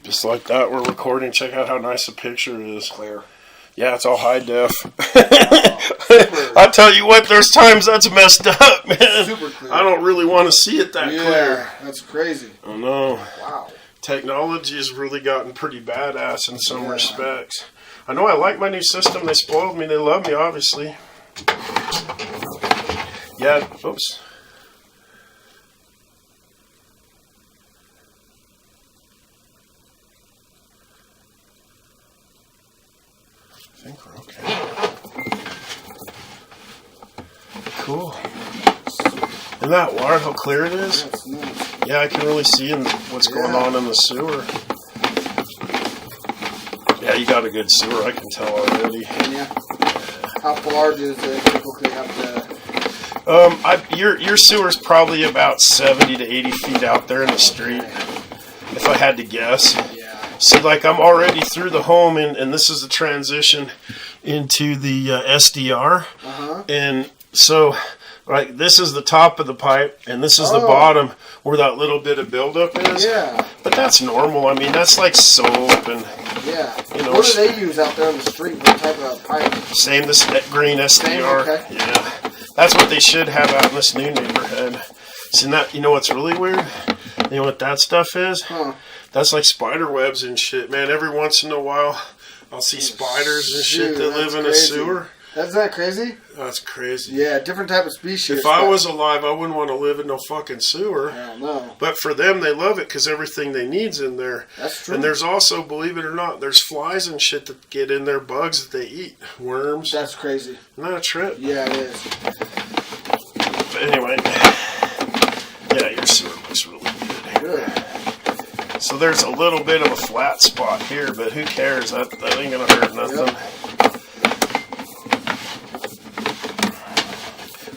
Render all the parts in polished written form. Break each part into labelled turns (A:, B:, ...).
A: Just like that, we're recording. Check out how nice the picture is.
B: Clear.
A: Yeah, it's all high def. I tell you what, there's times that's messed up, man.
B: Super clear.
A: I don't really want to see it that clear.
B: That's crazy.
A: I know.
B: Wow. Technology
A: has really gotten pretty badass in some respects. I know I like my new system. They spoiled me. They love me, obviously. Yeah, oops. I think we're okay. Cool. Isn't that water, how clear it is? Yeah, I can really see what's going on in the sewer. Yeah, you got a good sewer, I can tell already.
B: Yeah. How large is it typically up to?
A: Your sewer's probably about 70 to 80 feet out there in the street, if I had to guess.
B: Yeah.
A: So, like, I'm already through the home, and this is the transition into the SDR.
B: Uh-huh.
A: And so, like, this is the top of the pipe, and this is the bottom where that little bit of buildup is.
B: Yeah.
A: But that's normal. I mean, that's like soap and...
B: Yeah.
A: You know,
B: what do they use out there on the street? What type of pipe?
A: Same, this green SDR.
B: Same, okay.
A: Yeah. That's what they should have out in this new neighborhood. So now, you know what's really weird? You know what that stuff is?
B: Huh.
A: That's like spider webs and shit, man. Every once in a while, I'll see spiders and shit that live in a sewer.
B: That's that crazy?
A: That's crazy.
B: Yeah, different type of species.
A: If I was alive, I wouldn't want to live in no fucking sewer.
B: Hell no.
A: But for them, they love it because everything they need's in there.
B: That's true.
A: And there's also, believe it or not, there's flies and shit that get in there, bugs that they eat, worms.
B: That's crazy.
A: Isn't that a trip?
B: Yeah, it is.
A: But anyway, yeah, your sewer looks really good.
B: Good.
A: So there's a little bit of a flat spot here, but who cares? That ain't gonna hurt nothing.
B: Yep.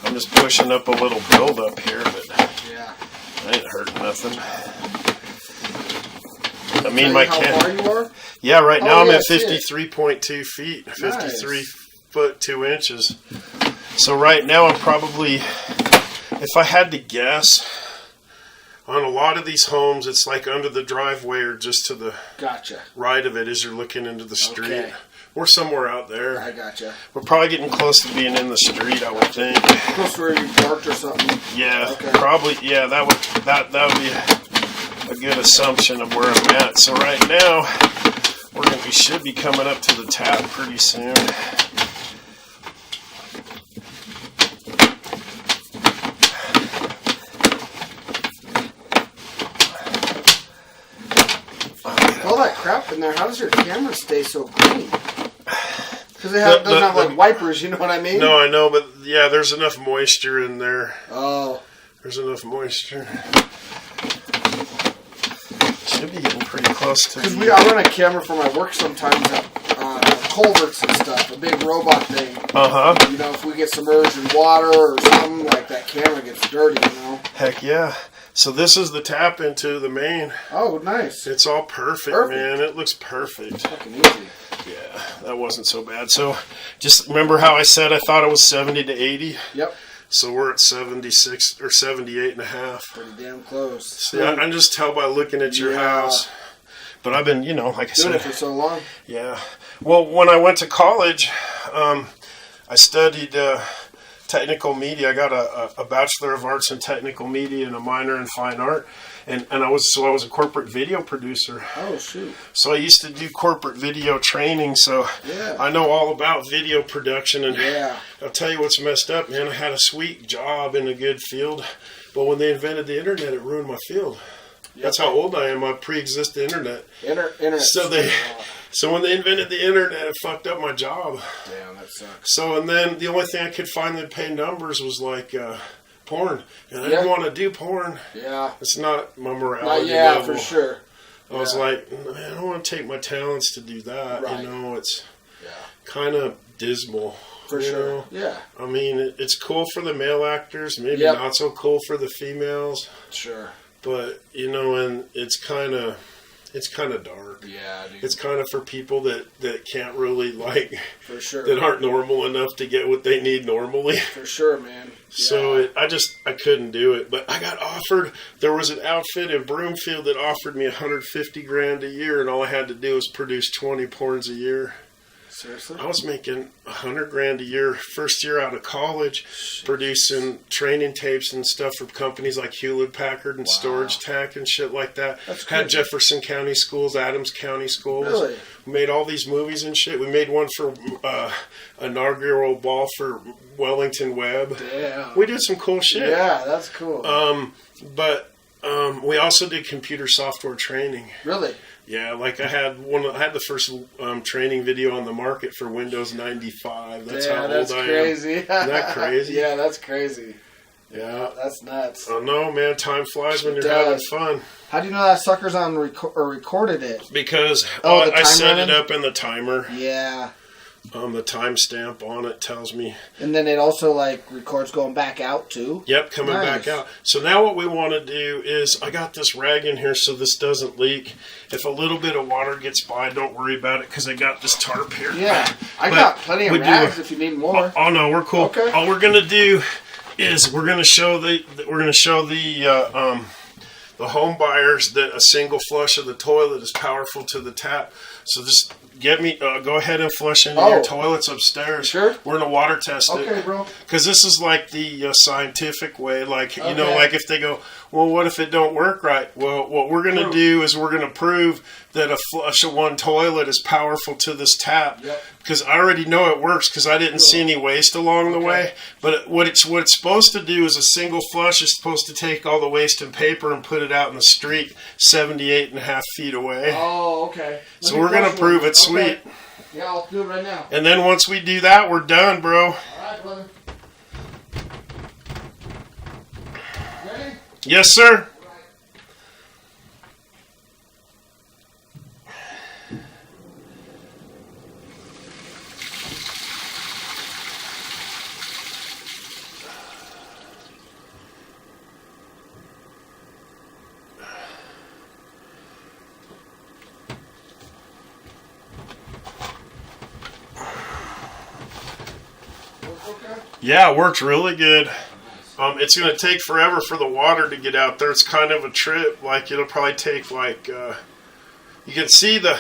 A: I'm just pushing up a little buildup here, but
B: yeah,
A: I ain't hurting nothing. I mean, my
B: how far you are?
A: Yeah, right now I'm at 53.2 feet, 53
B: nice.
A: foot 2 inches. So right now I'm probably, if I had to guess, on a lot of these homes, it's like under the driveway or just to the right of it as you're looking into the street.
B: Okay.
A: Or somewhere out there.
B: I gotcha.
A: We're probably getting close to being in the street, I would think.
B: Close to where you parked or something.
A: Yeah,
B: okay.
A: Probably. Yeah, that would be a good assumption of where I'm at. So right now, we should be coming up to the tap pretty soon.
B: All that crap in there, how does your camera stay so clean? Because it doesn't have like wipers, you know what I mean?
A: No, I know, but yeah, there's enough moisture in there.
B: Oh.
A: There's enough moisture. Should be getting pretty close to.
B: Because I run a camera for my work sometimes at culverts and stuff, a big robot thing. You know, if we get submerged in water or something, like that camera gets dirty, you know?
A: Heck yeah. So this is the tap into the main.
B: Oh, nice.
A: It's all perfect, man. It looks perfect.
B: Fucking easy.
A: Yeah, that wasn't so bad. So just remember how I said I thought it was 70 to 80?
B: Yep.
A: So we're at 76 or 78 and a half.
B: Pretty damn close.
A: See, I can just tell by looking at your house. But I've been, like I said.
B: Doing it for so long.
A: Yeah. Well, when I went to college, I studied technical media. I got a Bachelor of Arts in Technical Media and a minor in Fine Art. And I was a corporate video producer.
B: Oh, shoot.
A: So I used to do corporate video training, so I know all about video production. And I'll tell you what's messed up, man. I had a sweet job in a good field, but when they invented the internet, it ruined my field. Yep. That's how old I am. I pre-exist the internet. So when they invented the internet, it fucked up my job.
B: Damn, that sucks.
A: So, and then the only thing I could find that paid numbers was like porn. And I didn't want to do porn.
B: Yeah.
A: It's not my morality level.
B: For sure.
A: I was like, man, I don't want to take my talents to do that.
B: Right.
A: It's kind of dismal.
B: For sure. Yeah.
A: I mean, it's cool for the male actors, maybe not so cool for the females.
B: Sure.
A: But, and it's kind of, It's kind of dark.
B: Yeah, dude.
A: It's kind of for people that can't really like,
B: for sure,
A: that aren't normal enough to get what they need normally.
B: For sure, man. Yeah.
A: So I couldn't do it. But I got offered. There was an outfit in Broomfield that offered me $150,000 a year, and all I had to do was produce 20 porns a year.
B: Seriously?
A: I was making $100,000 a year first year out of college, producing training tapes and stuff for companies like Hewlett Packard and Storage Tech and shit like that.
B: That's
A: Had
B: crazy.
A: Jefferson County schools, Adams County schools.
B: Really?
A: We made all these movies and shit. We made one for inaugural ball for Wellington Webb.
B: Damn.
A: We did some cool shit.
B: Yeah, that's cool.
A: But we also did computer software training.
B: Really?
A: Yeah, like I had the first training video on the market for Windows 95. That's how old
B: that's
A: I
B: crazy.
A: am. Isn't that crazy?
B: Yeah, that's crazy.
A: Yeah,
B: that's nuts.
A: I know, man. Time flies when you're having fun.
B: How do you know that sucker's on recorded it?
A: Because
B: the
A: I set
B: running?
A: it up in the timer.
B: Yeah.
A: The timestamp on it tells me.
B: And then it also like records going back out too.
A: Yep, coming back out. So now what we want to do is, I got this rag in here so this doesn't leak. If a little bit of water gets by, don't worry about it because I got this tarp here.
B: Yeah, I got plenty of rags if you need more.
A: Oh no, we're cool.
B: Okay.
A: All we're gonna do is we're gonna show the home buyers that a single flush of the toilet is powerful to the tap. So just go ahead and flush into your toilets upstairs.
B: Sure.
A: We're gonna water test it.
B: Okay, bro.
A: Because this is like the scientific way. Like, you know, like if they go, well, what if it don't work right? Well, what we're gonna do is we're gonna prove that a flush of one toilet is powerful to this tap.
B: Yep.
A: Because I already know it works because I didn't see any waste along the way. But what it's supposed to do is a single flush is supposed to take all the waste and paper and put it out in the street 78.5 feet away.
B: Oh, okay.
A: So we're going to prove it's sweet.
B: Yeah, I'll do it right now.
A: And then once we do that, we're done, bro.
B: All right, brother. Ready?
A: Yes, sir. Yeah, it worked really good. It's going to take forever for the water to get out there. It's kind of a trip. Like, it'll probably take like you can see the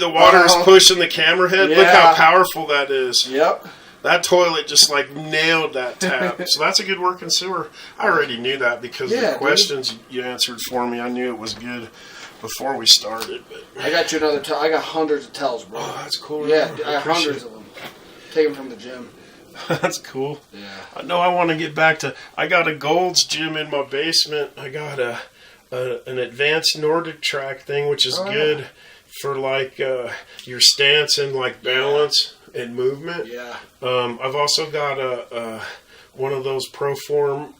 A: water is pushing the camera head. Yeah. Look how powerful that is.
B: Yep.
A: That toilet just like nailed that tap. So that's a good working sewer. I already knew that because the questions you answered for me. I knew it was good before we started. But
B: I got you another. I got hundreds of tells, bro.
A: Oh, that's cool.
B: Yeah, I got hundreds of them. Take them from the gym.
A: That's cool.
B: Yeah.
A: I know I want to get back to. I got a Gold's gym in my basement. I got an advanced Nordic track thing, which is good for like your stance and like balance and movement.
B: Yeah.
A: I've also got a one of those Proform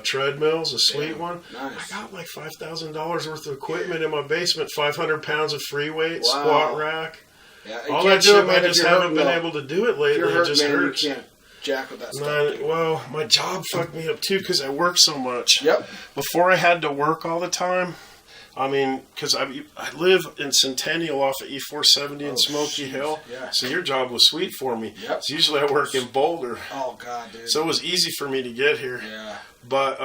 A: treadmills, a sweet one.
B: Nice.
A: I got like $5,000 worth of equipment in my basement. 500 pounds of free weight, squat rack.
B: Yeah,
A: all that shit, I just haven't been able to do it lately. It just hurts.
B: You can't jack with that stuff.
A: Well, my job fucked me up too because I work so much.
B: Yep.
A: Before I had to work all the time, I mean, because I live in Centennial off of E470 in Smoky Hill.
B: Yeah.
A: So your job was sweet for me.
B: Yep.
A: So usually I work in Boulder.
B: Oh, God, dude.
A: So it was easy for me to get here.
B: Yeah.
A: But,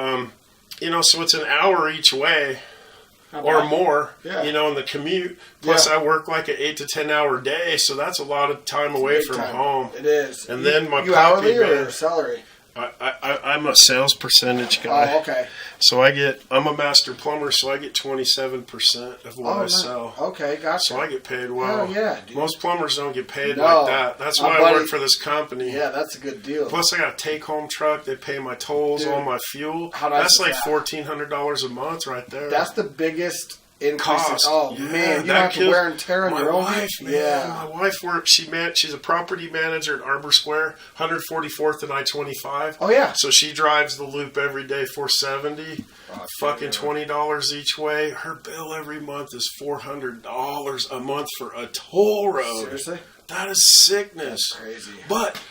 A: you know, so it's an hour each way. Or more, you know, in the commute. Plus, I work like an 8 to 10 hour day, so that's a lot of time away from home.
B: It is.
A: And then my
B: you hourly or salary?
A: I'm a sales percentage guy.
B: Oh, okay.
A: So I'm a master plumber, so I get 27% of what I sell.
B: Okay, gotcha.
A: So I get paid well.
B: Oh, yeah, dude.
A: Most plumbers don't get paid like that. That's why I work for this company.
B: Yeah, that's a good deal.
A: Plus, I got a take-home truck. They pay my tolls, all my fuel. That's like $1,400 a month right there.
B: That's the biggest increase.
A: Oh,
B: man, you don't have to wear and tear on your own.
A: My wife works. She's a property manager at Arbor Square, 144th and I-25.
B: Oh yeah.
A: So she drives the loop every day, 470. Fucking $20 each way. Her bill every month is $400 a month for a toll road.
B: Seriously?
A: That is sickness.
B: That's crazy.
A: But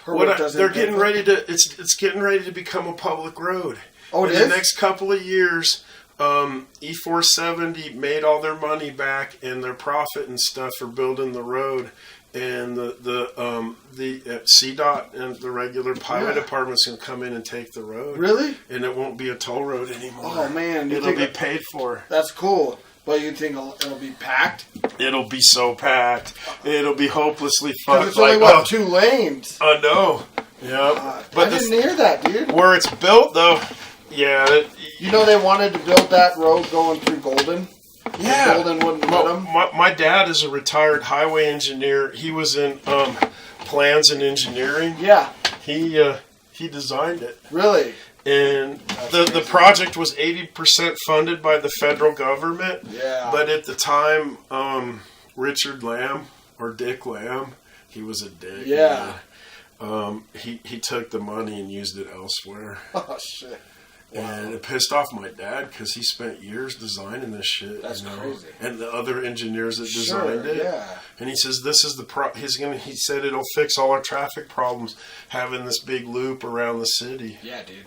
A: they're getting ready to. It's getting ready to become a public road.
B: Oh,
A: in the next couple of years. E470 made all their money back and their profit and stuff for building the road, and the CDOT and the regular highway department's gonna come in and take the road.
B: Really?
A: And it won't be a toll road anymore.
B: Oh man,
A: it'll be paid for.
B: That's cool. But you think it'll be packed?
A: It'll be so packed. It'll be hopelessly fucked.
B: It's only what, 2 lanes?
A: I know. Yeah,
B: but I didn't hear that, dude.
A: Where it's built, though, yeah.
B: You know they wanted to build that road going through Golden.
A: Yeah,
B: Golden wouldn't let them.
A: My dad is a retired highway engineer. He was in plans and engineering.
B: Yeah,
A: he designed it.
B: Really.
A: And the project was 80% funded by the federal government.
B: Yeah.
A: But at the time, Richard Lamb, or Dick Lamb, he was a dick.
B: Yeah.
A: He took the money and used it elsewhere.
B: Oh, shit. Wow.
A: And it pissed off my dad because he spent years designing this shit.
B: That's crazy.
A: And the other engineers that designed it.
B: Yeah. And
A: he says this is he said it'll fix all our traffic problems having this big loop around the city.
B: Yeah, dude.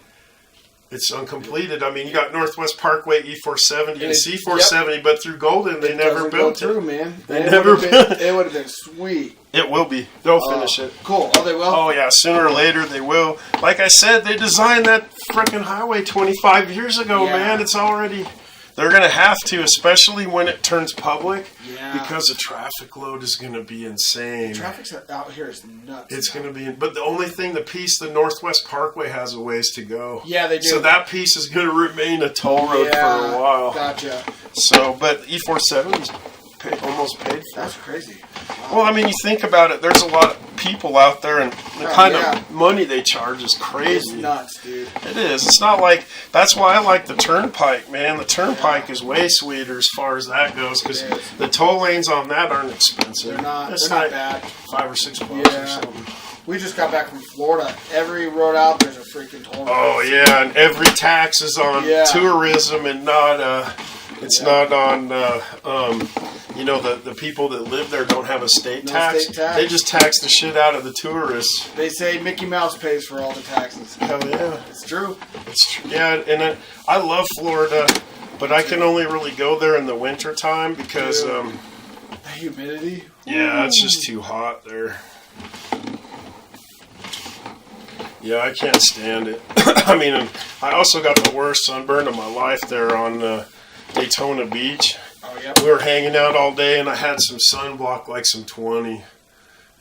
A: It's uncompleted. I mean, you got Northwest Parkway, E470, and C470, but through Golden, they never built it.
B: Man.
A: It
B: would have been sweet.
A: It will be. They'll finish it.
B: Cool. Oh, they will?
A: Oh, yeah. Sooner or later, they will. Like I said, they designed that freaking highway 25 years ago, man. It's already... They're going to have to, especially when it turns public, because the traffic load is going to be insane.
B: Traffic out here is nuts.
A: It's going to be, but the only thing, the Northwest Parkway has a ways to go.
B: Yeah, they do.
A: So that piece is going to remain a toll road for a while.
B: Gotcha.
A: So, but E470's almost paid for.
B: That's crazy. Wow.
A: Well, I mean, you think about it, there's a lot of people out there, and the kind of money they charge is crazy.
B: It's nuts, dude.
A: It is. It's not like, that's why I like the Turnpike, man. The Turnpike is way sweeter as far as that goes, because the toll lanes on that aren't expensive.
B: They're not.
A: It's
B: they're
A: like
B: not bad.
A: $5 or $6 or something.
B: We just got back from Florida. Every road out there's a freaking toll.
A: Oh yeah, and every tax is on tourism and not. It's not on. The people that live there don't have a state tax.
B: State tax.
A: They just tax the shit out of the tourists.
B: They say Mickey Mouse pays for all the taxes.
A: Hell yeah,
B: it's true.
A: It's true. Yeah, and I love Florida, but I can only really go there in the winter time because
B: the humidity.
A: Yeah, it's just too hot there. Yeah, I can't stand it. I mean, I also got the worst sunburn of my life there on Daytona Beach.
B: Oh, yeah.
A: We were hanging out all day, and I had some sunblock, like some 20.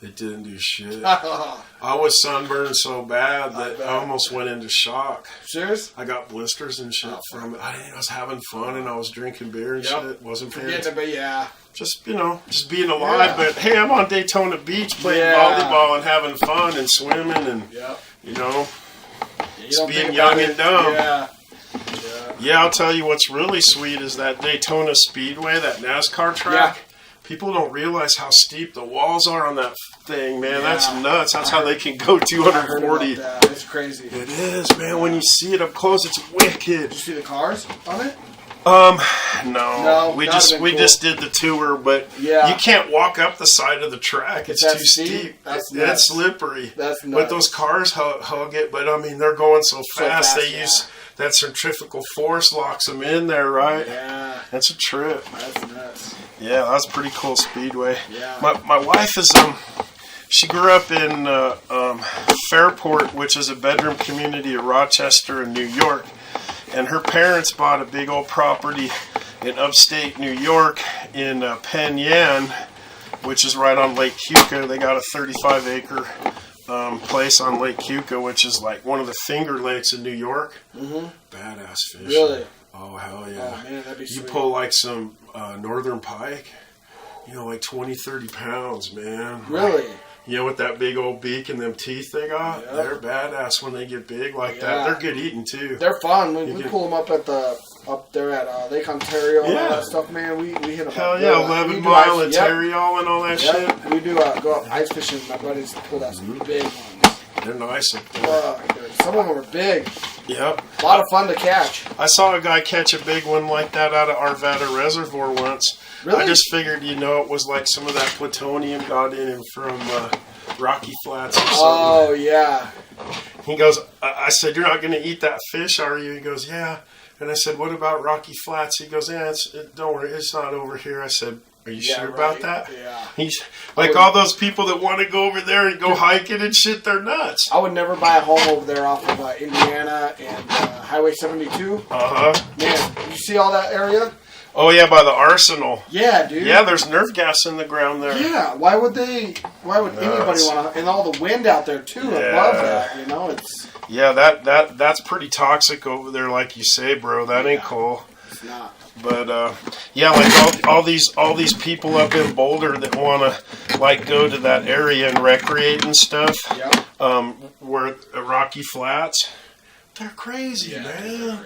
A: It didn't do shit. I was sunburned so bad that I almost went into shock.
B: Serious?
A: I got blisters and shit from it. I was having fun, and I was drinking beer and shit. Wasn't paying attention. Just being alive. Yeah. But hey, I'm on Daytona Beach playing volleyball and having fun and swimming and just being young and dumb. Yeah, I'll tell you what's really sweet is that Daytona Speedway, that NASCAR track. People don't realize how steep the walls are on that thing, man. That's nuts. That's how they can go 240.
B: It's crazy.
A: It is, man. When you see it up close, it's wicked.
B: Did you see the cars on it?
A: No. We just did the tour, but you can't walk up the side of the track. It's too steep. That's slippery.
B: That's nuts.
A: But those cars hug it. But I mean, they're going so fast. They use that centrifugal force locks them in there, right?
B: Yeah.
A: That's a trip.
B: That's nuts.
A: Yeah, that's a pretty cool speedway.
B: Yeah.
A: My wife is she grew up in Fairport, which is a bedroom community of Rochester in New York. And her parents bought a big old property in upstate New York in Penn Yan, which is right on Lake Keuka. They got a 35-acre place on Lake Keuka, which is like one of the Finger Lakes in New York. Mm-hmm. Badass fish.
B: Really?
A: Oh, hell yeah.
B: Oh, man, that'd be sweet.
A: You pull like some northern pike, like 20, 30 pounds, man.
B: Really?
A: With that big old beak and them teeth they got, they're badass when they get big like that. They're good eating too.
B: They're fun. We pull them up there at Lake Ontario and all that stuff, man. We hit them.
A: Hell yeah, 11 Mile and Ontario and all that shit.
B: We do go up ice fishing. My buddies pull that some big ones.
A: They're nice up there.
B: Some of them are big.
A: Yep.
B: A lot of fun to catch.
A: I saw a guy catch a big one like that out of Arvada Reservoir once. Really? I just figured, it was like some of that plutonium got in him from Rocky Flats or something.
B: Oh, yeah.
A: He goes, I said, you're not going to eat that fish, are you? He goes, yeah. And I said, what about Rocky Flats? He goes, yeah, don't worry, it's not over here. I said, are you sure about that?
B: Yeah.
A: He's like, all those people that want to go over there and go hiking and shit, they're nuts.
B: I would never buy a home over there off of Indiana and Highway 72. Man, you see all that area?
A: Oh yeah, by the arsenal.
B: Yeah, dude.
A: Yeah, there's nerve gas in the ground there.
B: Yeah, why would anybody want to? And all the wind out there too above that, you know, it's.
A: Yeah, that's pretty toxic over there, like you say, bro. That ain't cool.
B: It's not.
A: But yeah, like all these people up in Boulder that want to like go to that area and recreate and stuff.
B: Yeah.
A: Where Rocky Flats, they're crazy, man.
B: They're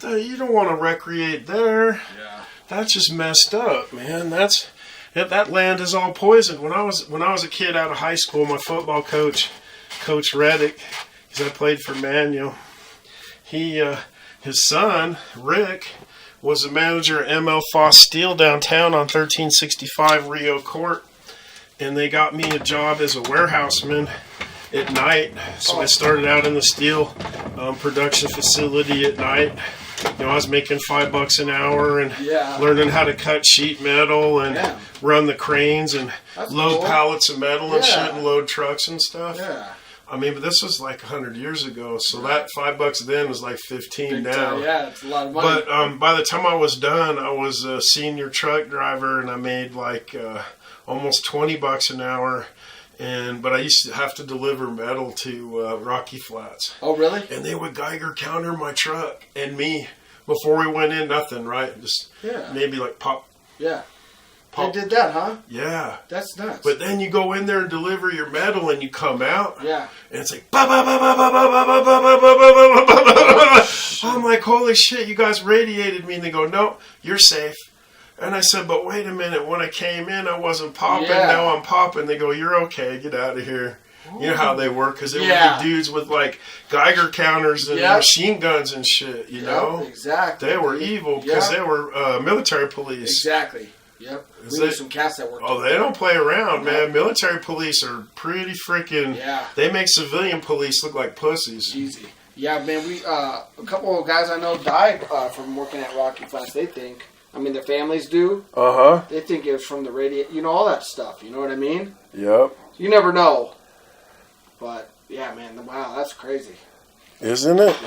B: crazy.
A: You don't want to recreate there.
B: Yeah.
A: That's just messed up, man. That land is all poisoned. When I was a kid out of high school, my football coach, Coach Reddick, because I played for Manual, his son Rick was a manager at ML Foss Steel downtown on 1365 Rio Court, and they got me a job as a warehouseman at night. So I started out in the steel production facility at night. You know, I was making $5 an hour and learning how to cut sheet metal and run the cranes and load pallets of metal and shit and load trucks and stuff.
B: Yeah.
A: I mean, but this was like 100 years ago, so that $5 then was like 15 now.
B: Yeah, it's a lot of money.
A: But by the time I was done, I was a senior truck driver, and I made like almost $20 an hour. But I used to have to deliver metal to Rocky Flats.
B: Oh, really?
A: And they would Geiger counter my truck and me before we went in. Nothing, right? Just maybe like pop.
B: Yeah. They did that, huh?
A: Yeah.
B: That's nuts.
A: But then you go in there and deliver your metal and you come out.
B: Yeah.
A: And it's like, ba ba ba ba ba ba ba ba ba ba ba ba ba ba. I'm like, holy shit, you guys radiated me. And they go, no, you're safe. And I said, but wait a minute. When I came in, I wasn't popping. Now I'm popping. They go, you're okay. Get out of here. Ooh. You know how they work, because they were dudes with like Geiger counters and machine guns and shit, you know?
B: Exactly.
A: They were evil because they were military police.
B: Exactly. Yep. We knew some cats that worked.
A: Oh, they don't play around, man. Military police are pretty freaking.
B: Yeah.
A: They make civilian police look like pussies.
B: Easy. Yeah, man. We a couple of guys I know died from working at Rocky Flats. They think. I mean, their families do. They think it was from the radio. You know, all that stuff. You know what I mean?
A: Yep.
B: You never know. But yeah, man. Wow, that's crazy.
A: Isn't it?